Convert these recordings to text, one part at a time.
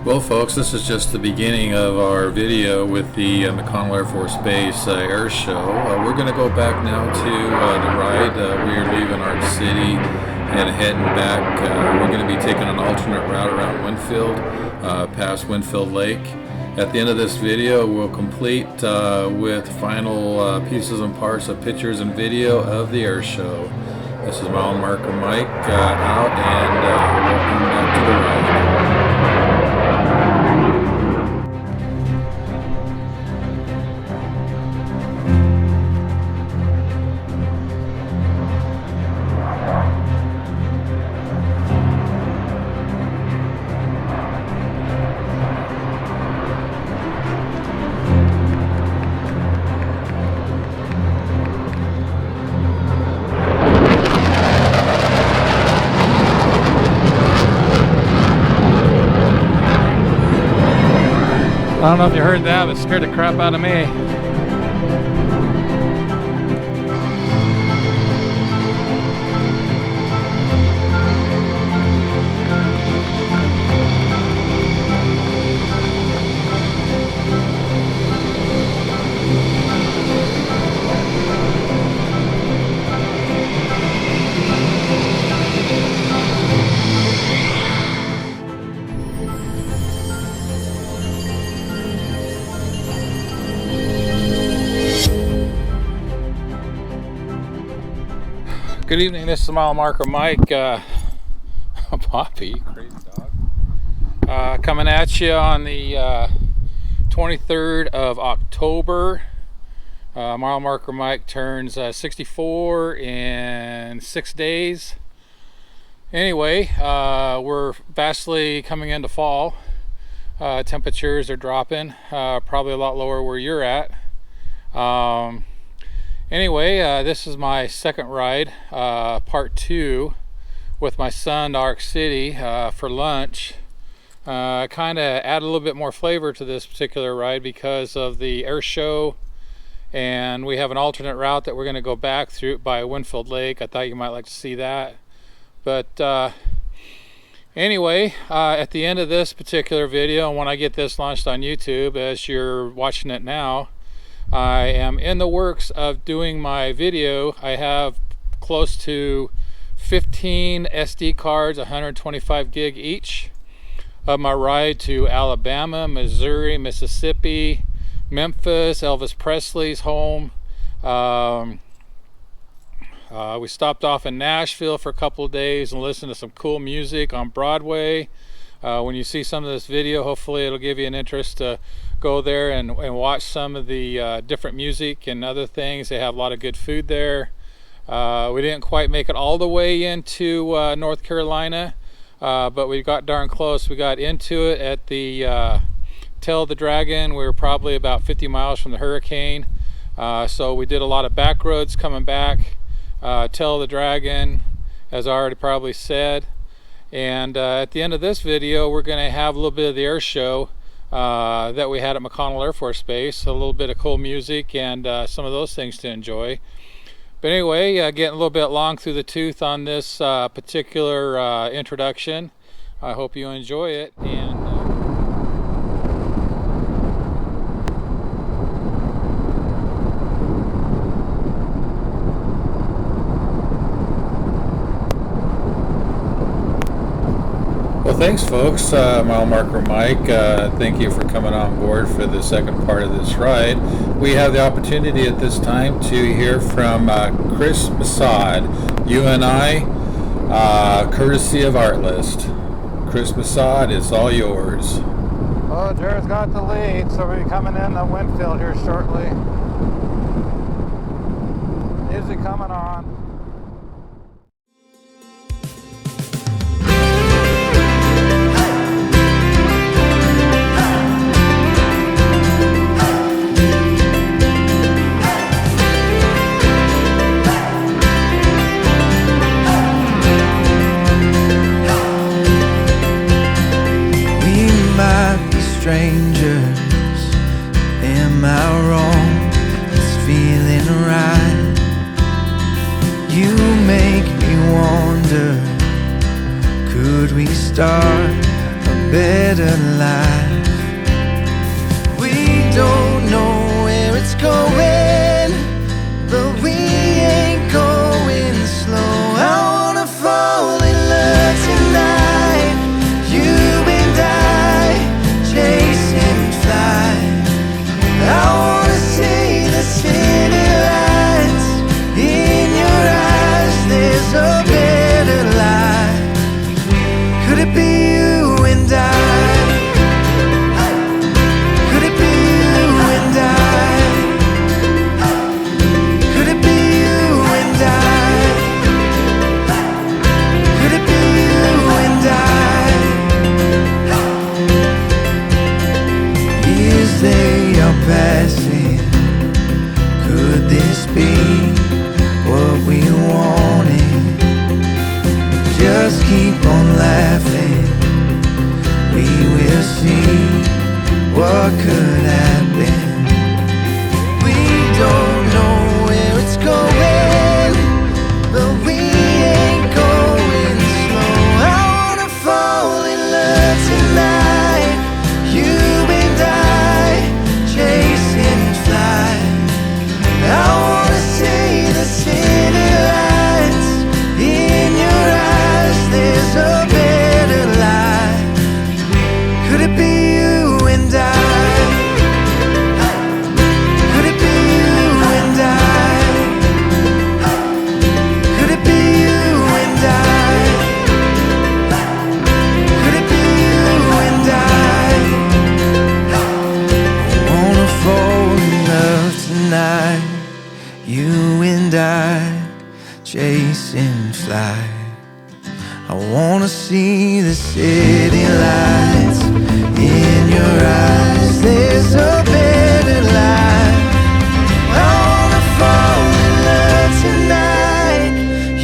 Well, folks, this is just the beginning of our video with the McConnell Air Force Base Airshow. We're going to go back now to the ride. We are leaving Arch City and heading back. We're going to be taking an alternate route around Winfield, past Winfield Lake. At the end of this video, we'll complete with final pieces and parts of pictures and video of the Airshow. This is mile marker Mike out, and welcome back to the ride. I don't know if you heard that, but it scared the crap out of me. Good evening, this is mile marker Mike, Poppy, crazy dog, coming at you on the 23rd of October. Mile marker Mike turns 64 in 6 days. Anyway, we're vastly coming into fall. Temperatures are dropping, probably a lot lower where you're at. Anyway, this is my second ride, part 2, with my son to Arch City for lunch. Kind of add a little bit more flavor to this particular ride because of the air show, and we have an alternate route that we're going to go back through by Winfield Lake. I thought you might like to see that. But anyway, at the end of this particular video, and when I get this launched on YouTube, as you're watching it now, I am in the works of doing my video. I have close to 15 SD cards, 125 gig each, of my ride to Alabama, Missouri, Mississippi, Memphis, Elvis Presley's home. We stopped off in Nashville for a couple of days and listened to some cool music on Broadway. When you see some of this video, hopefully it'll give you an interest to go there and watch some of the different music and other things. They have a lot of good food there. We didn't quite make it all the way into North Carolina, but we got darn close. We got into it at the Tail of the Dragon. We were probably about 50 miles from the hurricane, so we did a lot of back roads coming back. Tail of the Dragon, as I already probably said. And at the end of this video, we're going to have a little bit of the air show that we had at McConnell Air Force Base, a little bit of cool music and some of those things to enjoy. But anyway, getting a little bit long through the tooth on this particular introduction. I hope you enjoy it. And Well, thanks, folks. Mile marker Mike, thank you for coming on board for the second part of this ride. We have the opportunity at this time to hear from Chris Masad, UNI, courtesy of Artlist. Chris Masad, it's all yours. well, Jared's got the lead, so we'll be coming in the Winfield here shortly. Music coming on. Strangers, am I wrong? It's feeling right. You make me wonder, could we start a better life. We don't know where it's going, but we ain't going slow. I wanna fall in love tonight, you and I, chasing flight. I wanna see the city lights in your eyes. There's a better life. Could it be you and I? Could it be you and I? Could it be you and I? Could it be you and I? Years they are passing. Could this be what we wanted? Just keep on laughing. We will see what could happen. We don't know where it's going, but we ain't going slow. I wanna fall in love tonight, you and I, chasing flight. I wanna see the city lights in your eyes. There's a better life. Could it be you and I? Could it be you and I? Could it be you and I? Could it be you and I? I wanna fall in love tonight, you and I, chasing flight. I wanna see the city lights in your eyes. There's a better life. I wanna fall in love tonight,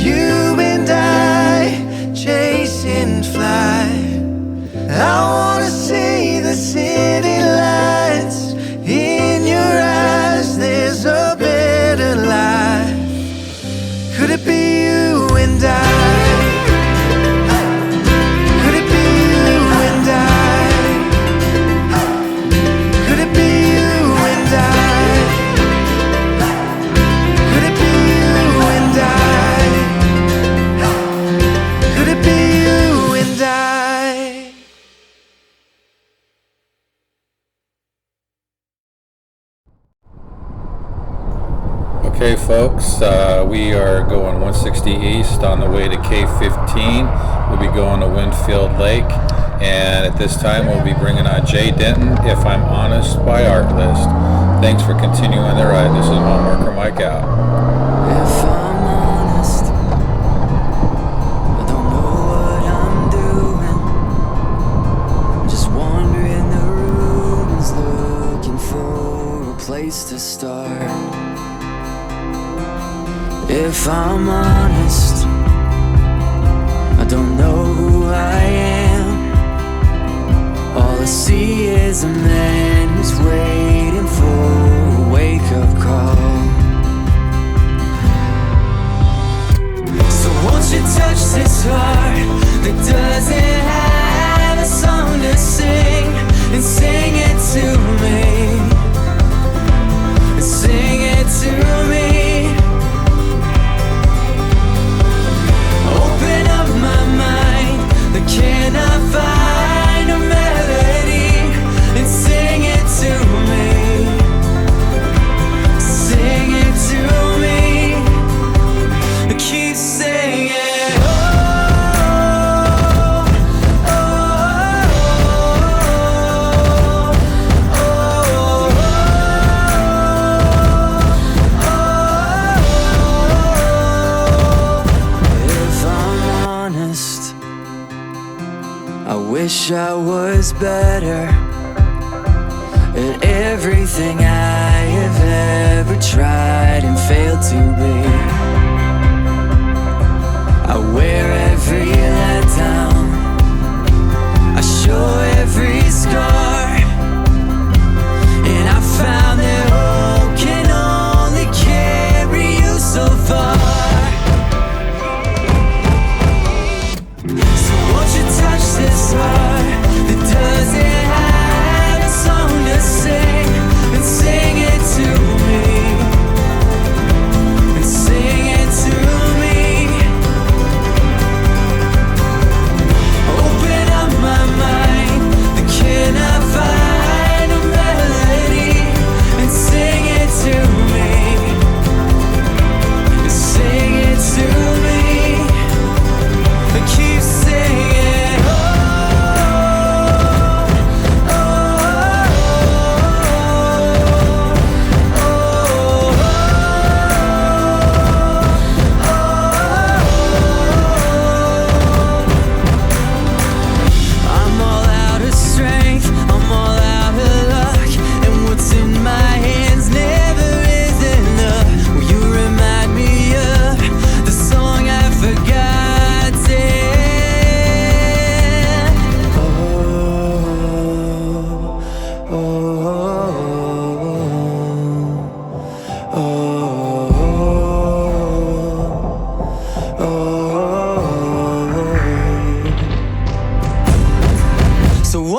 you and I, chasing flight. I wanna see the city lights in your eyes. There's a better life. Could it be you and I? Could it be you and I? Could it be you and I? Could it be you and I? Could it be you and I? Okay, folks, we are going 160 east on the way to K15. We'll be going to Winfield Lake, and at this time we'll be bringing on Jay Denton, If I'm Honest, by Artlist. Thanks for continuing the ride. This is Mile Marker Mike out. If I'm honest, I don't know what I'm doing. I'm just wandering the ruins, looking for a place to start. If I'm honest, I don't know who I am. All I see is a man who's waiting for a wake-up call. So won't you touch this heart that doesn't have a song to sing, and sing it to me, and sing it to me. Open up my mind, I cannot find a melody, and sing it to me, sing it to me. Keep singing. Wish I was better at everything I have ever tried and failed to be. I wear every letdown, I show every scar, and I found that hope can only carry you so far. So won't you touch this heart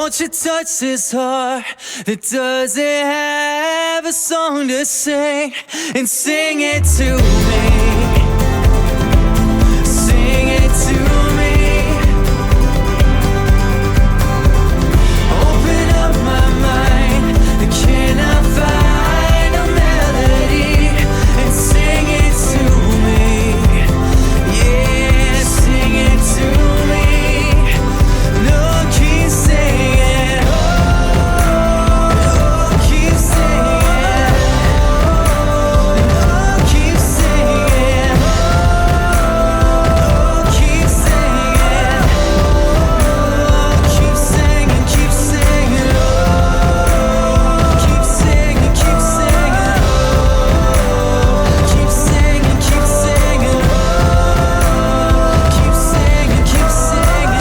Won't you touch this heart that doesn't have a song to sing, and sing it to me, sing it to me. Open up my mind, can I find a melody, and sing it to me, yeah, sing it to me. No, keep singing, oh, keep singing, oh, keep singing, oh, keep singing, oh, keep singing, keep singing, oh, keep singing, keep singing, oh, keep singing, keep singing, oh, keep singing, keep singing,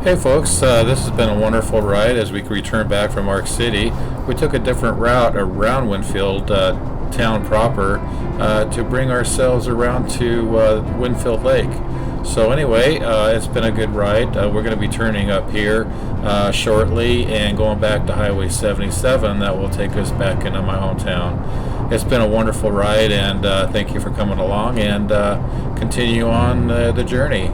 Hey folks, this has been a wonderful ride as we return back from Ark City. We took a different route around Winfield town proper to bring ourselves around to Winfield Lake. So anyway, it's been a good ride. We're going to be turning up here shortly and going back to Highway 77. That will take us back into my hometown. It's been a wonderful ride, and thank you for coming along, and continue on the journey.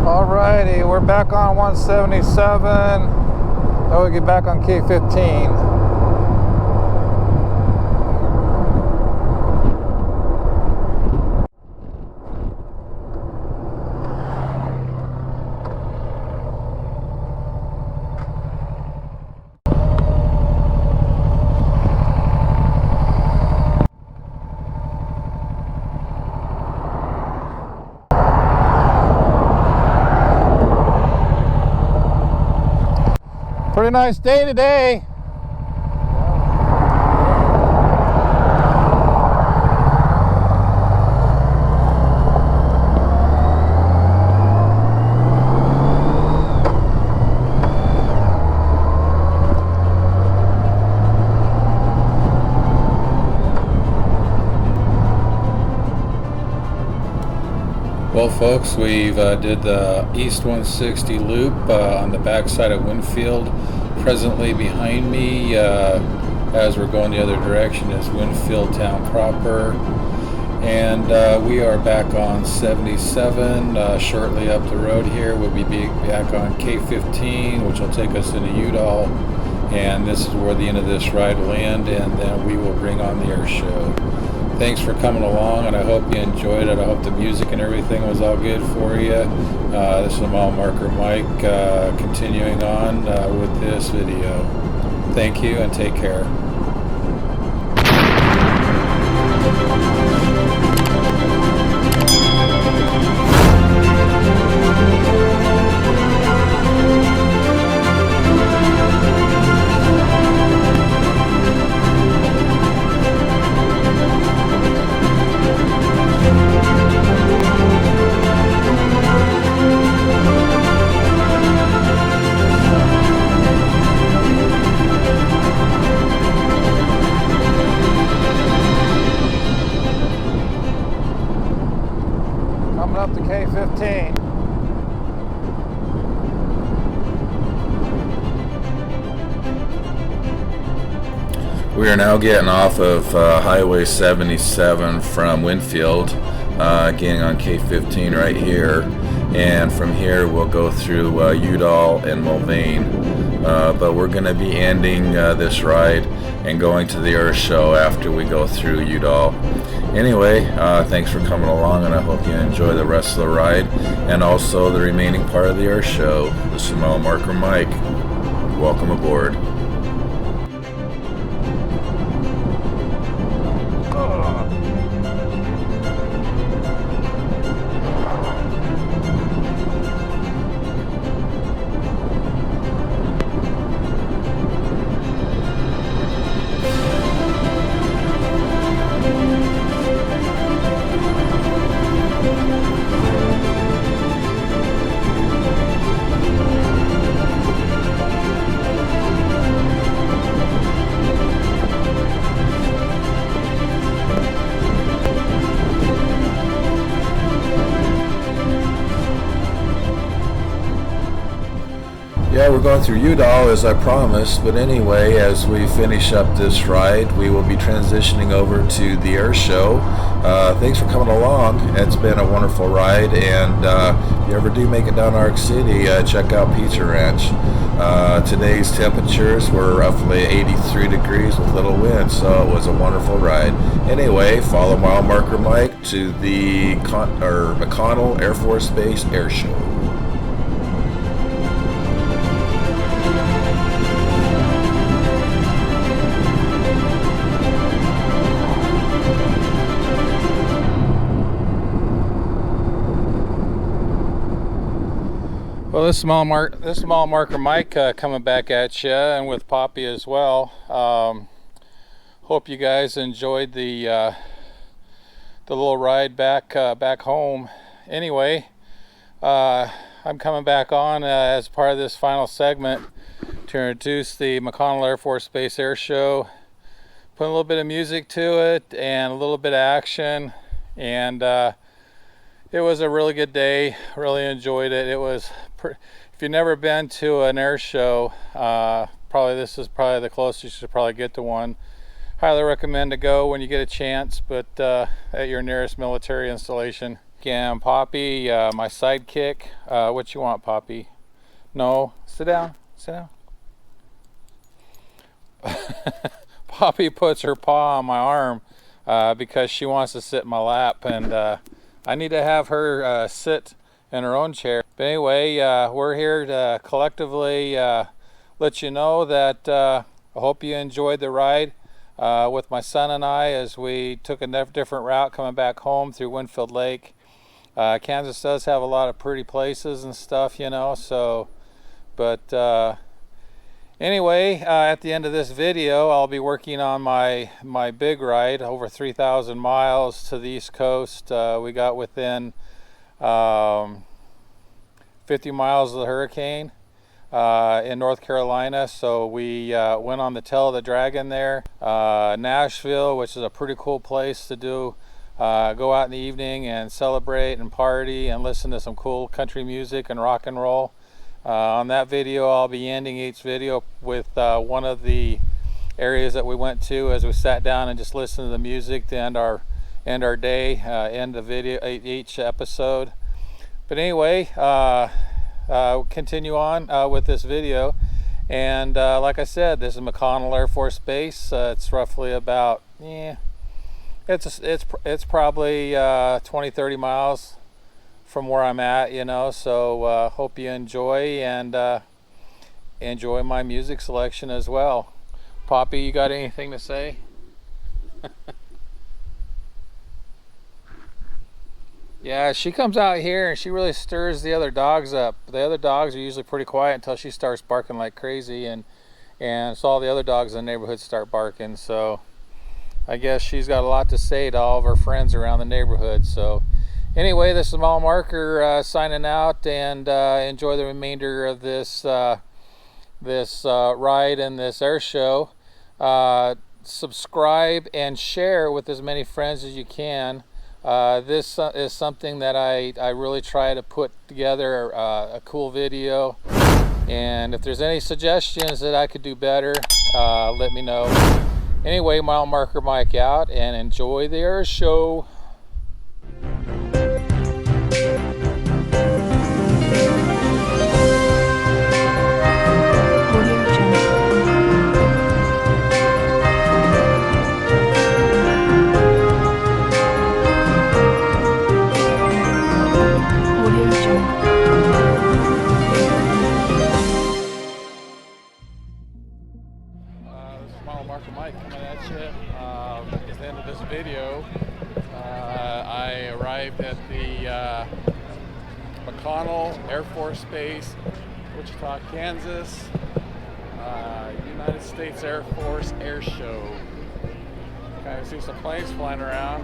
Alrighty, we're back on 177. Now we get back on K15. Pretty nice day today. Well folks, we've did the East 160 loop on the backside of Winfield. Presently behind me, as we're going the other direction, is Winfield town proper. And we are back on 77 shortly up the road here. We'll be back on K15, which will take us into Udall. And this is where the end of this ride will end, and then we will bring on the Airshow. Thanks for coming along, and I hope you enjoyed it. I hope the music and everything was all good for you. This is Mile Marker Mike continuing on with this video. Thank you and take care. K-15. We are now getting off of Highway 77 from Winfield, getting on K-15 right here, and from here we'll go through Udall and Mulvane, but we're going to be ending this ride and going to the Airshow after we go through Udall. Anyway, thanks for coming along, and I hope you enjoy the rest of the ride and also the remaining part of the Airshow. This is Mile Marker Mike. Welcome aboard. Yeah, we're going through Udall as I promised, but anyway, as we finish up this ride, we will be transitioning over to the Airshow. Thanks for coming along. It's been a wonderful ride, and if you ever do make it down to Arc City, check out Pizza Ranch. Today's temperatures were roughly 83 degrees with little wind, so it was a wonderful ride. Anyway, follow Mile Marker Mike to the McConnel Air Force Base Airshow. Well, this is Mile Marker Mike coming back at you, and with Poppy as well. Hope you guys enjoyed the little ride back home. Anyway, I'm coming back on as part of this final segment to introduce the McConnell Air Force Base Airshow. Put a little bit of music to it and a little bit of action, and it was a really good day. Really enjoyed it. It was, if you've never been to an air show, this is probably the closest you should probably get to one. Highly recommend to go when you get a chance, but at your nearest military installation. Again, Poppy, my sidekick. What you want, Poppy? No, sit down. Sit down. Poppy puts her paw on my arm because she wants to sit in my lap, and I need to have her sit in her own chair. But anyway, we're here to collectively let you know that I hope you enjoyed the ride with my son and I as we took a different route coming back home through Winfield Lake. Kansas does have a lot of pretty places and stuff, you know, so, but anyway, at the end of this video, I'll be working on my big ride, over 3,000 miles to the East Coast. We got within 50 miles of the hurricane in North Carolina, so we went on the Tail of the Dragon there. Nashville, which is a pretty cool place to do. Go out in the evening and celebrate and party and listen to some cool country music and rock and roll. On that video, I'll be ending each video with one of the areas that we went to as we sat down and just listened to the music to end our day, end the video, each episode. But anyway, continue on with this video, and like I said, this is McConnell Air Force Base. It's roughly about it's probably 20-30 miles from where I'm at, you know, so hope you enjoy, and enjoy my music selection as well. Poppy, you got anything to say? Yeah, she comes out here and she really stirs the other dogs up. The other dogs are usually pretty quiet until she starts barking like crazy, and so all the other dogs in the neighborhood start barking. So I guess she's got a lot to say to all of her friends around the neighborhood. So anyway, this is Mile Marker signing out, and enjoy the remainder of this ride and this air show. Subscribe and share with as many friends as you can. This is something that I really try to put together a cool video, and if there's any suggestions that I could do better, let me know. Anyway, mile marker Mike out, and enjoy the air show. Mike coming at you. At the end of this video, I arrived at the McConnel Air Force Base, Wichita, Kansas, United States Air Force Airshow. Kind of see some planes flying around.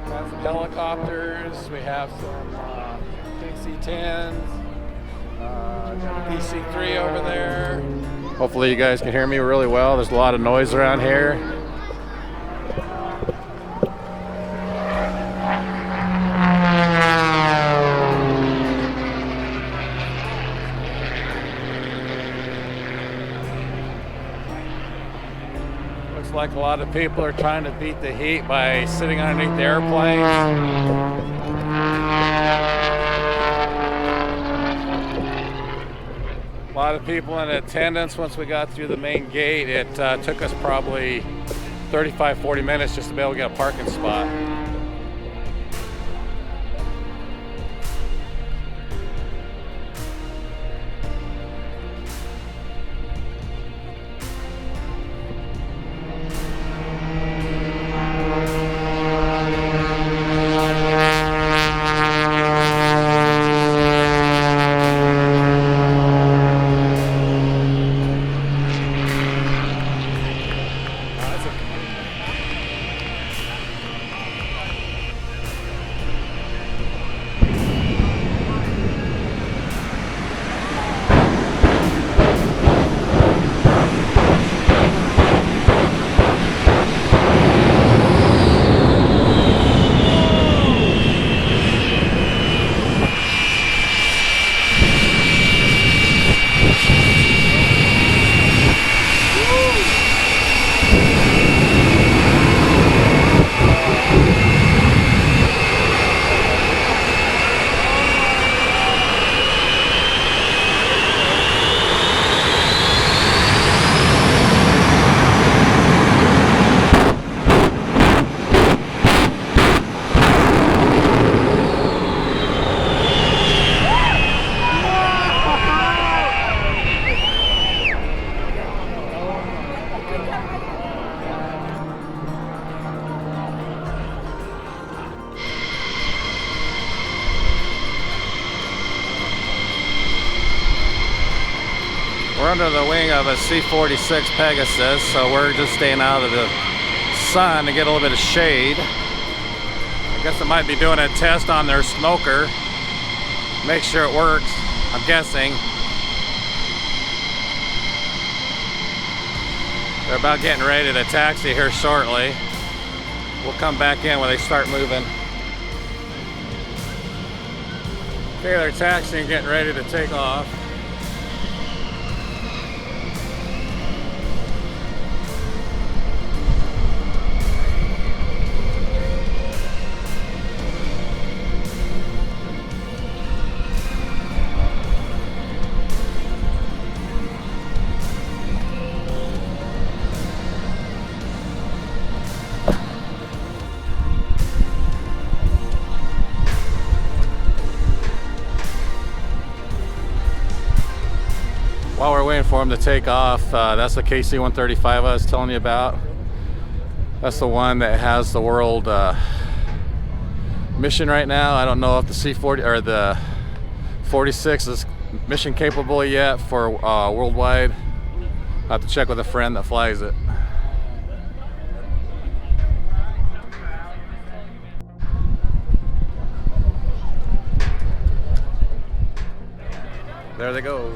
Got some helicopters. We have some KC-10s. Got a DC-3 over there. Hopefully you guys can hear me really well. There's a lot of noise around here. Looks like a lot of people are trying to beat the heat by sitting underneath the airplanes. A lot of people in attendance. Once we got through the main gate, it took us probably 35-40 minutes just to be able to get a parking spot. We're under the wing of a C-46 Pegasus, so we're just staying out of the sun to get a little bit of shade. I guess I might be doing a test on their smoker. Make sure it works, I'm guessing. They're about getting ready to taxi here shortly. We'll come back in when they start moving. Okay, they're taxiing, getting ready to take off. While we're waiting for them to take off, that's the KC-135 I was telling you about. That's the one that has the world mission right now. I don't know if the C-40 or the 46 is mission capable yet for worldwide. I'll have to check with a friend that flies it. There they go.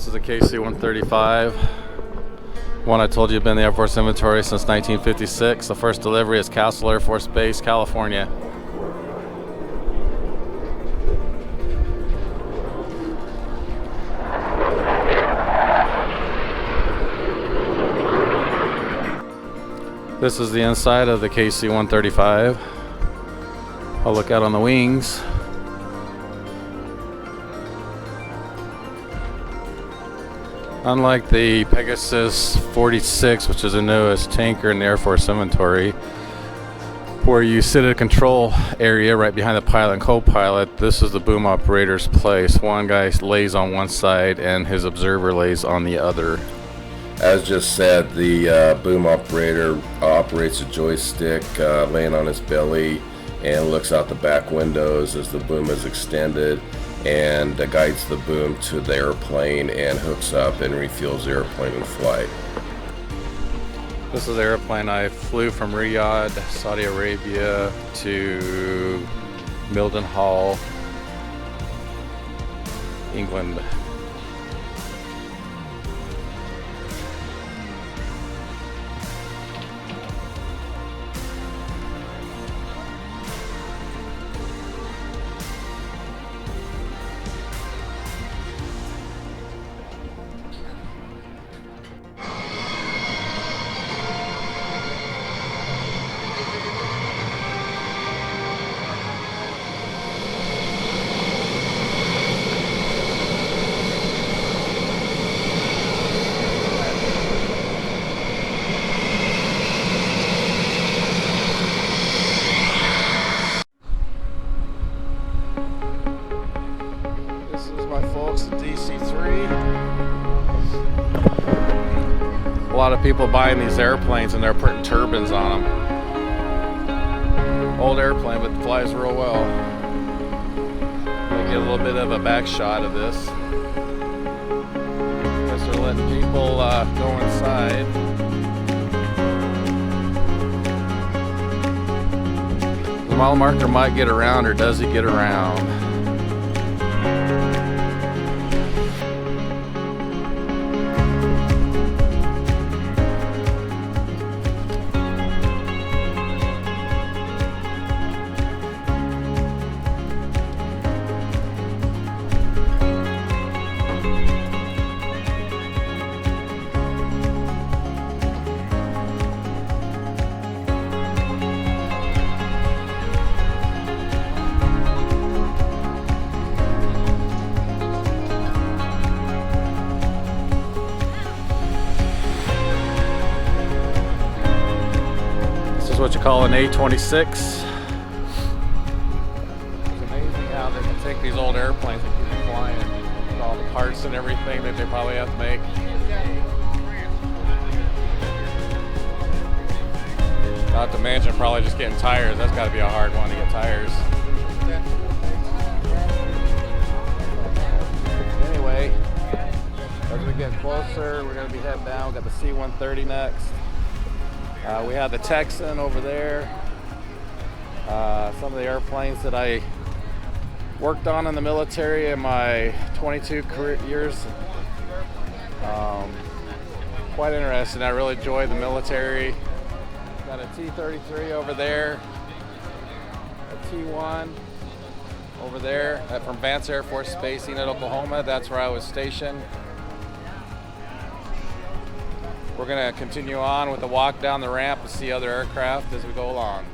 This is the KC-135. One I told you had been in the Air Force inventory since 1956. The first delivery is Castle Air Force Base, California. This is the inside of the KC-135. I'll look out on the wings. Unlike the Pegasus 46, which is the newest tanker in the Air Force inventory, where you sit at a control area right behind the pilot and co-pilot, this is the boom operator's place. One guy lays on one side and his observer lays on the other. As just said, the boom operator operates a joystick laying on his belly and looks out the back windows as the boom is extended, and guides the boom to the airplane and hooks up and refuels the airplane in flight. This is the airplane I flew from Riyadh, Saudi Arabia to Mildenhall, England. A lot of people buying these airplanes and they're putting turbines on them. Old airplane, but flies real well. We'll get a little bit of a back shot of this. Guess they're letting people go inside. The mile marker might get around, or does he get around? What you call an A26. It's amazing how they can take these old airplanes and keep them flying with all the parts and everything that they probably have to make. Not to mention probably just getting tires. That's got to be a hard one to get tires. Anyway, as we get closer, we're going to be heading down. We've got the C-130 next. We have the Texan over there. Some of the airplanes that I worked on in the military in my 22 career years. Quite interesting. I really enjoyed the military. Got a T-33 over there, a T-1 over there from Vance Air Force Base, Enid, Oklahoma. That's where I was stationed. We're going to continue on with the walk down the ramp and see other aircraft as we go along.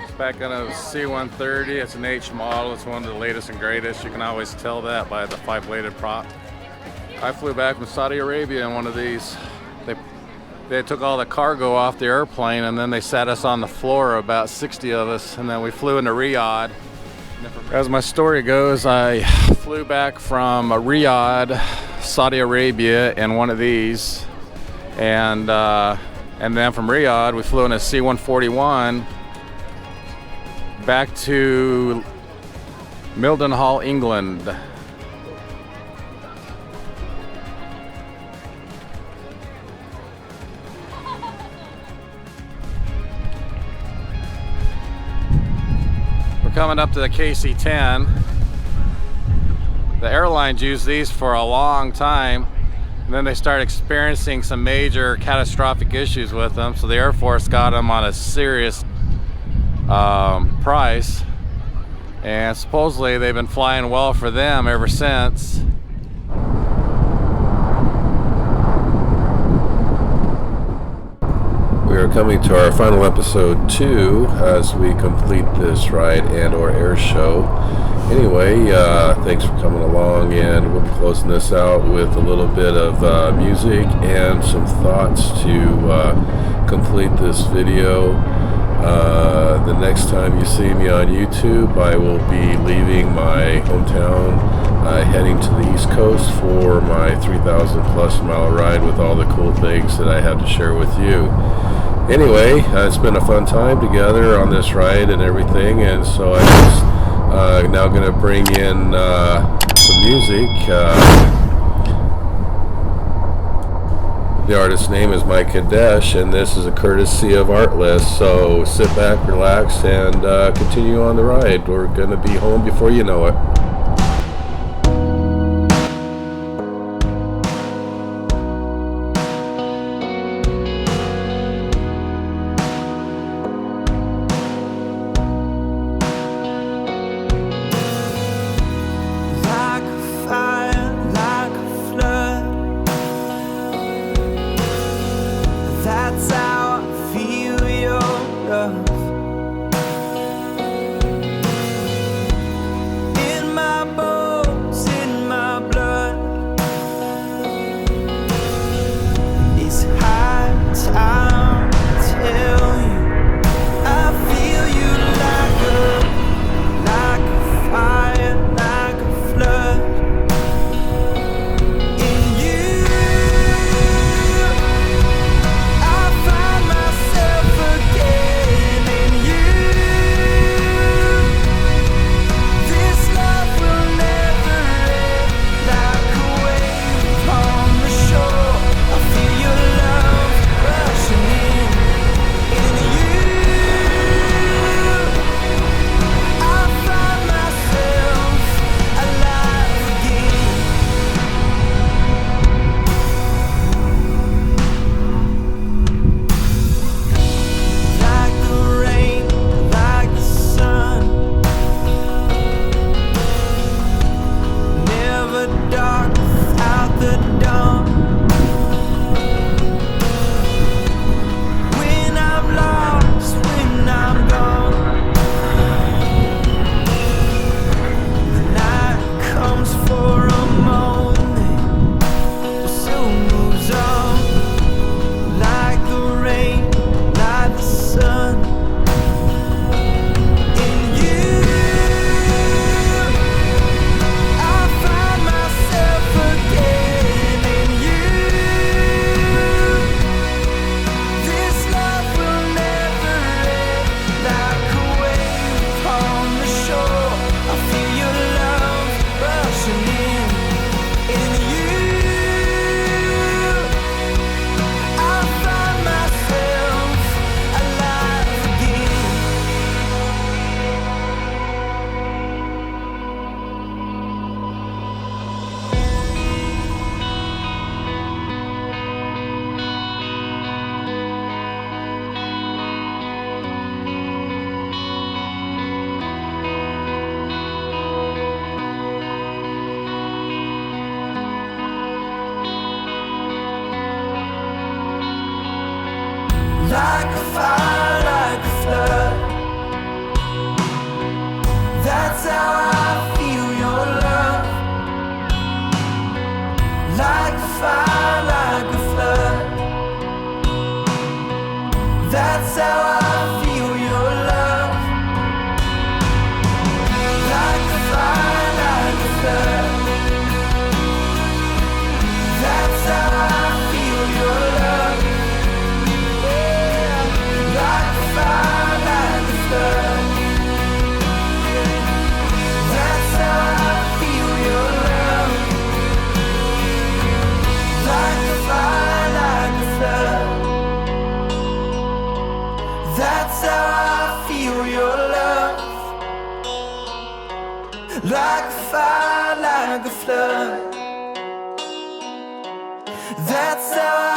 It's back on a C-130. It's an H model. It's one of the latest and greatest. You can always tell that by the 5-bladed prop. I flew back from Saudi Arabia in one of these. They took all the cargo off the airplane and then they sat us on the floor, about 60 of us, and then we flew into Riyadh. As my story goes, I flew back from Riyadh, Saudi Arabia in one of these, and then from Riyadh we flew in a C-141 back to Mildenhall, England. Coming up to the KC-10. The airlines use these for a long time, and then they start experiencing some major catastrophic issues with them, so the Air Force got them on a serious price, and supposedly they've been flying well for them ever since. We are coming to our final episode 2 as we complete this ride and or air show. Anyway, thanks for coming along, and we'll be closing this out with a little bit of music and some thoughts to complete this video. The next time you see me on YouTube, I will be leaving my hometown, heading to the East Coast for my 3,000 plus mile ride with all the cool things that I have to share with you. Anyway, it's been a fun time together on this ride and everything, and so I'm just now going to bring in some music. The artist's name is Mike Kadesh, and this is a courtesy of Artlist. So sit back, relax, and continue on the ride. We're going to be home before you know it. That's how I feel your love. In my bones, in my blood. It's high time to tell you I feel you like a fire, like a flood. Like a fire, like a flood. That's how I feel your love. Like a fire, like a flood. That's how I feel your love. Like a fire, like a flood. That's how I feel your love. flood. That's how